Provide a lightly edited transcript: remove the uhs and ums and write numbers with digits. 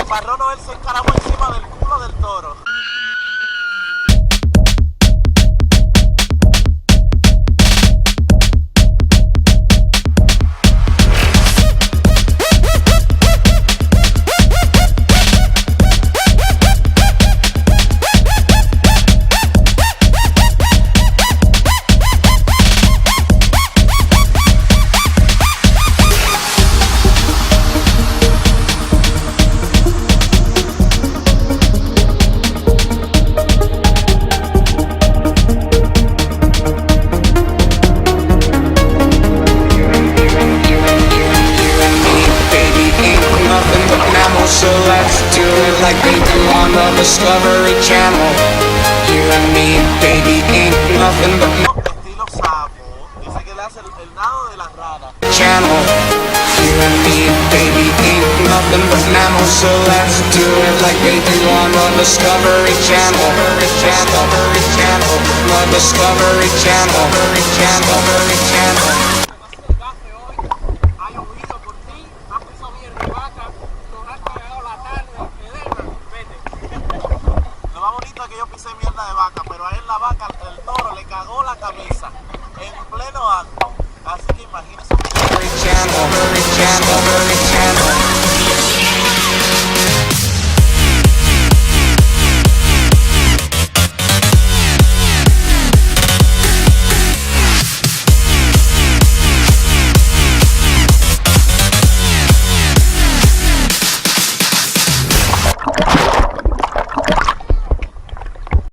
marrón él se encaramó encima del culo del toro. So let's do it like they do on the Discovery Channel. You and me, baby, ain't nothing but Estilo sapo. Dice que le hace el nado de la rana. channel. You and me, baby, ain't nothing but mammals. So let's do it like they do on the Discovery Channel. Discovery Channel, the Discovery Channel, Discovery Channel.